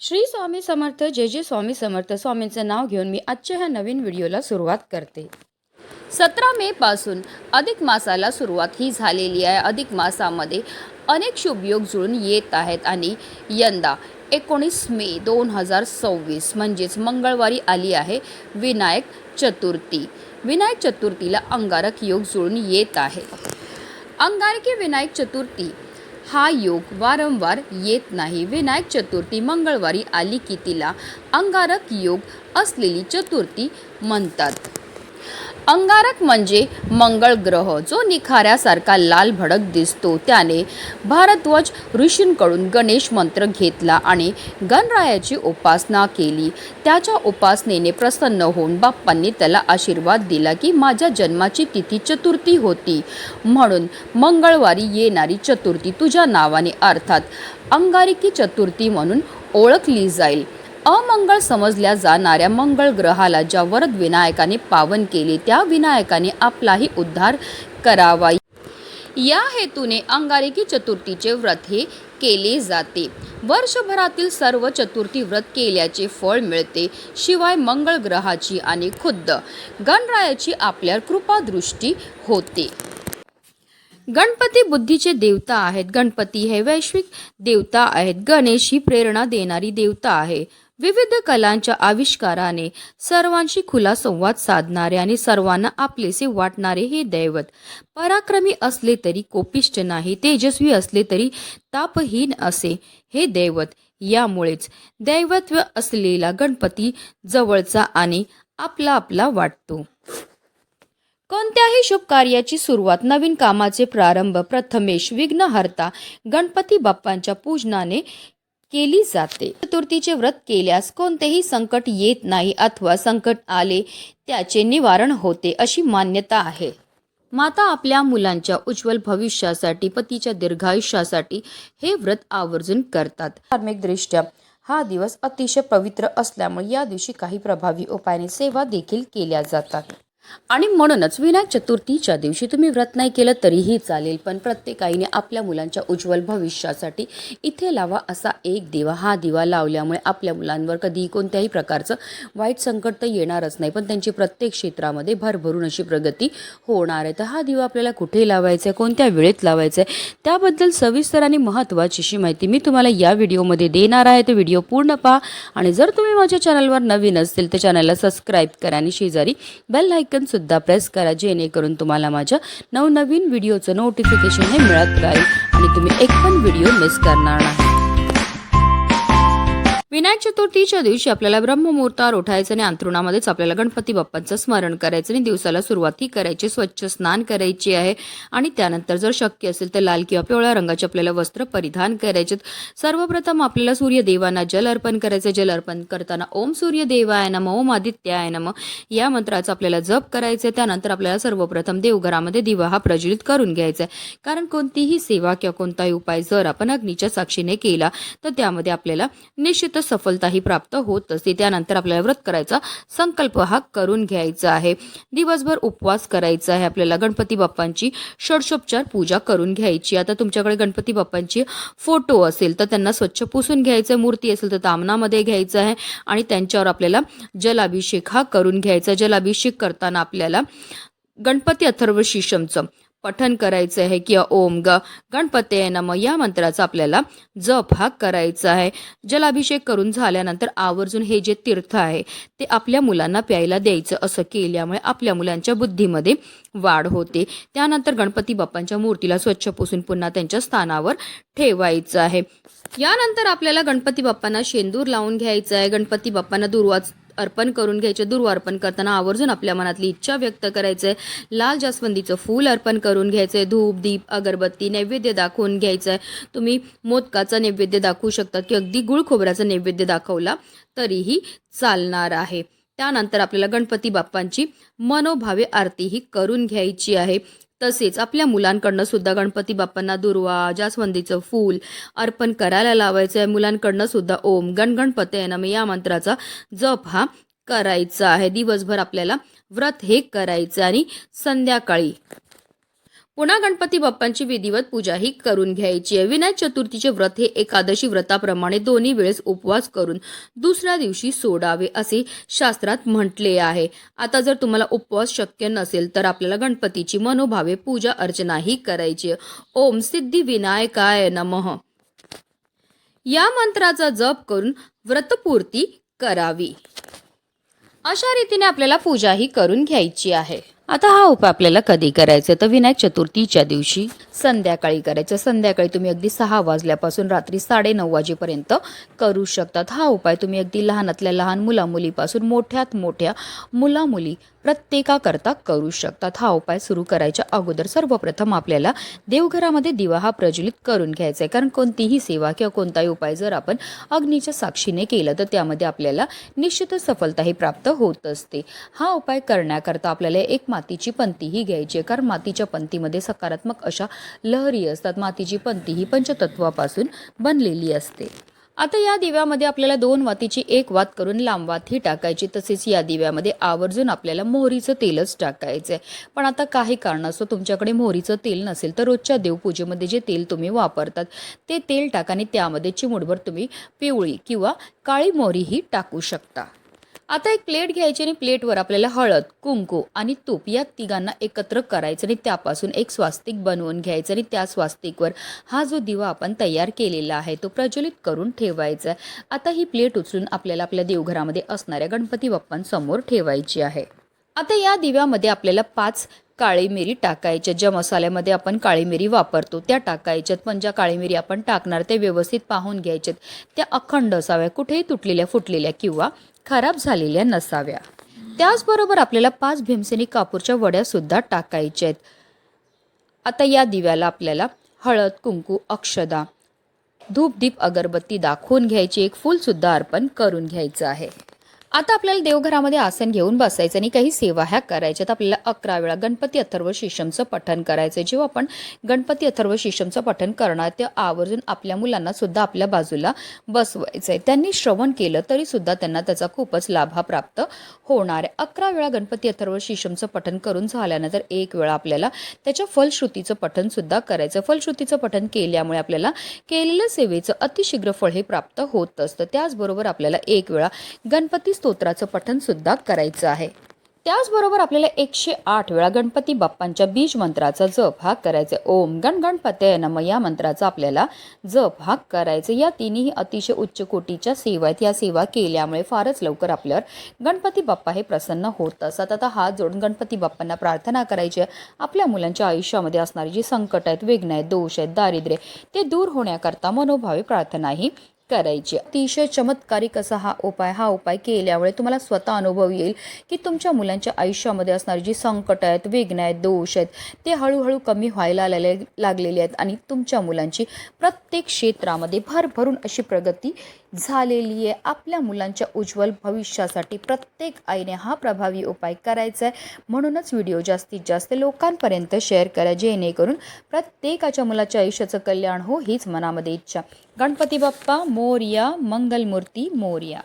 श्री स्वामी समर्थ जय जय स्वामी समर्थ स्वामींचं नाव घेऊन मी आजच्या ह्या नवीन व्हिडिओला सुरुवात करते। 17 मे पासून अधिक मासाला सुरुवात ही झालेली आहे। अधिक मासामध्ये अनेक शुभयोग जुळून येत आहेत आणि यंदा 19 मे 2026 म्हणजेच मंगळवारी आली आहे विनायक चतुर्थी। विनायक चतुर्थीला अंगारक योग जुळून येत आहे। अंगारकी विनायक चतुर्थी हा योग वारंवार येत नाही। विनायक चतुर्थी मंगळवारी आली की तिला अंगारक योग असलेली चतुर्थी म्हणतात। अंगारक म्हणजे मंगळ ग्रह जो निखाऱ्यासारखा लाल भडक दिसतो। त्याने भारद्वाज ऋषींकडून गणेश मंत्र घेतला आणि गणरायाची उपासना केली। त्याच्या उपासनेने प्रसन्न होऊन बाप्पांनी त्याला आशीर्वाद दिला की माझ्या जन्माची तिथी चतुर्थी होती, म्हणून मंगळवारी येणारी चतुर्थी तुझ्या नावाने अर्थात अंगारकी चतुर्थी म्हणून ओळखली जाईल। अमंगळ समजल्या जाणाऱ्या मंगळ ग्रहाला ज्या वरद विनायकाने पावन केले त्या विनायकाने आपलाही उद्धार करावा, या हेतूने अंगारकी चतुर्थीचे व्रत हे केले जाते। वर्षभरातील सर्व चतुर्थी व्रत केल्याचे फळ मिळते। शिवाय मंगळ ग्रहाची आणि खुद्द गणरायाची आपल्यावर कृपादृष्टी होते। गणपती बुद्धीचे देवता आहेत। गणपती हे वैश्विक देवता आहेत। गणेश ही प्रेरणा देणारी देवता आहे। विविध कलांच्या आविष्काराने सर्वांशी खुला संवाद साधणारे आणि सर्वांना आपलेसे वाटणारे हे दैवत पराक्रमी असले तरी कोपिष्ट नाही, तेजस्वी असले तरी तापहीन असे हे दैवत। यामुळेच दैवत्व असलेला गणपती जवळचा आणि आपला वाटतो। कोणत्याही शुभ कार्याची सुरुवात, नवीन कामाचे प्रारंभ प्रथमेश विघ्नहर्ता गणपती बाप्पांच्या पूजनाने केली जाते। चतुर्थीचे व्रत केल्यास कोणतेही संकट येत नाही अथवा संकट आले त्याचे निवारण होते अशी मान्यता आहे। माता आपल्या मुलांच्या उज्ज्वल भविष्यासाठी, पतीच्या दीर्घायुष्यासाठी हे व्रत आवर्जून करतात। धार्मिक दृष्ट्या हा दिवस अतिशय पवित्र असल्यामुळे या दिवशी काही प्रभावी उपायाने सेवा देखील केल्या जातात आणि म्हणूनच विनायक चतुर्थीच्या दिवशी तुम्ही व्रत नाही केलं तरीही चालेल, पण प्रत्येकाने आपल्या मुलांच्या उज्ज्वल भविष्यासाठी इथे लावा असा एक दिवा। हा दिवा लावल्यामुळे आपल्या मुलांवर कधीही कोणत्याही प्रकारचं वाईट संकट तर येणारच नाही, पण त्यांची प्रत्येक क्षेत्रामध्ये भरभरून अशी प्रगती होणार आहे। तर हा दिवा आपल्याला कुठे लावायचा आहे, कोणत्या वेळेत लावायचा आहे, त्याबद्दल सविस्तर आणि महत्त्वाची अशी माहिती मी तुम्हाला या व्हिडिओमध्ये देणार आहे। तर व्हिडिओ पूर्ण पहा आणि जर तुम्ही माझ्या चॅनलवर नवीन असतील तर चॅनलला सबस्क्राईब करा आणि शेजारी बेल आयकॉन सुद्धा प्रेस करा, जेणेकरून तुम्हाला माझ्या नवनवीन व्हिडिओचं नोटिफिकेशन हे मिळत राहील आणि तुम्ही एक पण व्हिडिओ मिस करणार नाही। विनायक चतुर्थीच्या दिवशी आपल्याला ब्रह्ममुहूर्तावर उठायचं आणि अंथरुणामध्येच आपल्याला गणपती बाप्पांचं स्मरण करायचं आणि दिवसाला सुरुवातही करायची, स्वच्छ स्नान करायचे आहे आणि त्यानंतर जर शक्य असेल तर लाल किंवा पिवळ्या रंगाचे आपल्याला वस्त्र परिधान करायचे। सर्वप्रथम आपल्याला सूर्यदेवांना जल अर्पण करायचं। जल अर्पण करताना ओम सूर्यदेवाय नमः, ओम आदित्याय नमः या मंत्राचा आपल्याला जप करायचा। त्यानंतर आपल्याला सर्वप्रथम देवघरामध्ये दिवा हा प्रज्वलित करून घ्यायचा आहे, कारण कोणतीही सेवा किंवा कोणताही उपाय जर आपण अग्नीच्या साक्षीने केला तर त्यामध्ये आपल्याला निश्चित सफलताही प्राप्त होत असते। त्यानंतर आपल्याला व्रत करायचा संकल्प हा करून घ्यायचा आहे। दिवसभर उपवास करायचा आहे। आपल्याला गणपती बाप्पांची षोडशोपचार पूजा करून घ्यायची। आता तुमच्याकडे गणपती बाप्पांची फोटो असेल तर त्यांना स्वच्छ पुसून घ्यायचं, मूर्ती असेल तर तामणामध्ये घ्यायचं आहे आणि त्यांच्यावर आपल्याला जलाभिषेक हा करून घ्यायचा। जलाभिषेक करताना आपल्याला गणपती अथर्व शीर्षमचं पठन करायचं आहे किंवा ओम गणपते नमः या मंत्राचा आपल्याला जप हा करायचा आहे। जलाभिषेक करून झाल्यानंतर आवर्जून हे जे तीर्थ आहे ते आपल्या मुलांना प्यायला द्यायचं। असं केल्यामुळे आपल्या मुलांच्या बुद्धीमध्ये वाढ होते। त्यानंतर गणपती बाप्पांच्या मूर्तीला स्वच्छ पुसून पुन्हा त्यांच्या स्थानावर ठेवायचं आहे। यानंतर आपल्याला गणपती बाप्पांना शेंदूर लावून घ्यायचा आहे। गणपती बाप्पांना दुर्वाच अर्पण करून घ्यायचे। दुर्वा अर्पण करताना आवर्जून आपल्या मनातली इच्छा व्यक्त करायचं आहे। लाल जास्वंदीचं फूल अर्पण करून घ्यायचं आहे। धूप दीप अगरबत्ती नैवेद्य दाखवून घ्यायचं आहे। तुम्ही मोदकाचा नैवेद्य दाखवू शकता की अगदी गुळ खोबऱ्याचा नैवेद्य दाखवला तरीही चालणार आहे। त्यानंतर आपल्याला गणपती बाप्पांची मनोभावे आरती ही करून घ्यायची आहे। तसेच आपल्या मुलांकडनं सुद्धा गणपती बाप्पांना दुर्वा जास्वंदीचं फूल अर्पण करायला लावायचं आहे। मुलांकडनं सुद्धा ओम गणपतये नमः या मंत्राचा जप हा करायचा आहे। दिवसभर आपल्याला व्रत हे करायचं आणि संध्याकाळी पुन्हा गणपती बाप्पांची विधिवत पूजाही करून घ्यायची आहे. विनायक चतुर्थीचे व्रत हे एकादशी व्रताप्रमाणे दोन्ही वेळेस उपवास करून दुसऱ्या दिवशी सोडावे असे शास्त्रात म्हटले आहे. आता जर तुम्हाला उपवास शक्य नसेल तर आपल्याला गणपतीची मनोभावे पूजा अर्चनाही करायची आहे. ओम सिद्धी विनायकाय नमः या मंत्राचा जप करून व्रतपूर्ती करावी. अशा रीतीने आपल्याला पूजाही करून घ्यायची आहे. आता हा उपाय आपल्याला कधी करायचा तर विनायक चतुर्थीच्या दिवशी संध्याकाळी करायचं. संध्याकाळी तुम्ही अगदी 6 वाजल्यापासून रात्री 9:30 वाजेपर्यंत करू शकतात. हा उपाय तुम्ही अगदी लहानातल्या लहान मुलामुलीपासून मोठ्यात मोठ्या मुलामुली प्रत्येकाकरता करू शकतात. हा उपाय सुरू करायच्या अगोदर सर्वप्रथम आपल्याला देवघरामध्ये दिवा हा प्रज्वलित करून घ्यायचा आहे. कारण कोणतीही सेवा किंवा कोणताही उपाय जर आपण अग्नीच्या साक्षीने केला तर त्यामध्ये आपल्याला निश्चितच सफलताही प्राप्त होत असते. हा उपाय करण्याकरता आपल्याला एक मातीची पंतीही घ्यायची आहे. कारण मातीच्या पंतीमध्ये सकारात्मक अशा लहरी असतात. मातीची पंती ही पंचतत्वापासून बनलेली असते. आता या दिव्यामध्ये आपल्याला 2 वातीची 1 वात करून लांब वात ही टाकायची. तसेच या दिव्यामध्ये आवर्जून आपल्याला मोहरीचं तेलच टाकायचं आहे. पण आता काही कारणास्तव तुमच्याकडे मोहरीचं तेल नसेल तर रोजच्या देवपूजेमध्ये जे तेल तुम्ही वापरतात ते तेल टाका आणि त्यामध्ये चिमूटभर तुम्ही पिवळी किंवा काळी मोहरी ही टाकू शकता. आता एक प्लेट घ्यायची आणि प्लेटवर आपल्याला हळद, कुंकू आणि तूप या तिघांना एकत्र करायचं आणि त्यापासून एक स्वास्तिक बनवून घ्यायचं आणि त्या स्वास्तिकवर हा जो दिवा आपण तयार केलेला आहे तो प्रज्वलित करून ठेवायचा आहे. आता ही प्लेट उचलून आपल्याला आपल्या देवघरामध्ये असणाऱ्या गणपती बाप्पांसमोर ठेवायची आहे. आता या दिव्यामध्ये आपल्याला 5 काळी मिरी टाकायच्या. ज्या मसाल्यामध्ये आपण काळी मिरी वापरतो त्या टाकायच्यात. पण ज्या काळी मिरी आपण टाकणार ते व्यवस्थित पाहून घ्यायच्यात. त्या अखंड असाव्या, कुठेही तुटलेल्या फुटलेल्या किंवा खराब झालेल्या नसाव्या. त्याचबरोबर आपल्याला 5 भीमसेनी कापूरच्या वड्या सुद्धा टाकायच्या आहेत. आता या दिव्याला आपल्याला हळद, कुंकू, अक्षदा, धूप, दीप, अगरबत्ती दाखवून घ्यायची. एक फूल सुद्धा अर्पण करून घ्यायचं आहे. आता आपल्याला देवघरामध्ये आसन घेऊन बसायचं आणि काही सेवा ह्या करायच्यात. आपल्याला 11 वेळा गणपती अथर्व शीर्षमचं पठण करायचं. जेव्हा आपण गणपती अथर्व शीर्षमचं पठण करणार ते आवर्जून आपल्या मुलांना सुद्धा आपल्या बाजूला बसवायचं आहे. त्यांनी श्रवण केलं तरी सुद्धा त्यांना त्याचा खूपच लाभ हा प्राप्त होणार आहे. 11 वेळा गणपती अथर्व शीर्षमचं पठण करून झाल्यानंतर 1 वेळा आपल्याला त्याच्या फलश्रुतीचं पठण सुद्धा करायचं. फलश्रुतीचं पठण केल्यामुळे आपल्याला केलेल्या सेवेचं अतिशीघ्र फळ हे प्राप्त होत असतं. त्याचबरोबर आपल्याला 1 वेळा गणपती स्तोत्राचं पठण सुद्धा करायचं आहे. त्याचबरोबर आपल्याला 108 वेळा गणपती बाप्पांच्या बीज मंत्राचा जप हा करायचा. ओम गण गणपतये नमः या मंत्राचा आपल्याला जप हा करायचा. या तिन्ही अतिशय उच्च कोटीच्या सेवा आहेत. या सेवा केल्यामुळे फारच लवकर आपल्यावर गणपती बाप्पा हे प्रसन्न होत असतात. आता हात जोडून गणपती बाप्पांना प्रार्थना करायची आहे. आपल्या मुलांच्या आयुष्यामध्ये असणारी जी संकट आहेत, विघ्न आहेत, दोष आहेत, दारिद्र्य ते दूर होण्याकरता मनोभावे प्रार्थनाही करायची. अतिशय चमत्कारिक असा हा उपाय केल्यामुळे तुम्हाला स्वतः अनुभव येईल की तुमच्या मुलांच्या आयुष्यामध्ये असणारी जी संकट आहेत, विघ्न आहेत, दोष आहेत ते हळूहळू कमी व्हायला लागलेले आहेत आणि तुमच्या मुलांची प्रत्येक क्षेत्रामध्ये भरभरून अशी प्रगती झालेली आहे. आपल्या मुलांच्या उज्ज्वल भविष्यासाठी प्रत्येक आईने हा प्रभावी उपाय करायचा आहे. म्हणूनच व्हिडिओ जास्तीत जास्त लोकांपर्यंत शेअर करा जेणेकरून प्रत्येकाच्या मुलाच्या आयुष्याचं कल्याण हो हीच मनामध्ये इच्छा. गणपती बाप्पा मोरया, मंगलमूर्ती मोरया.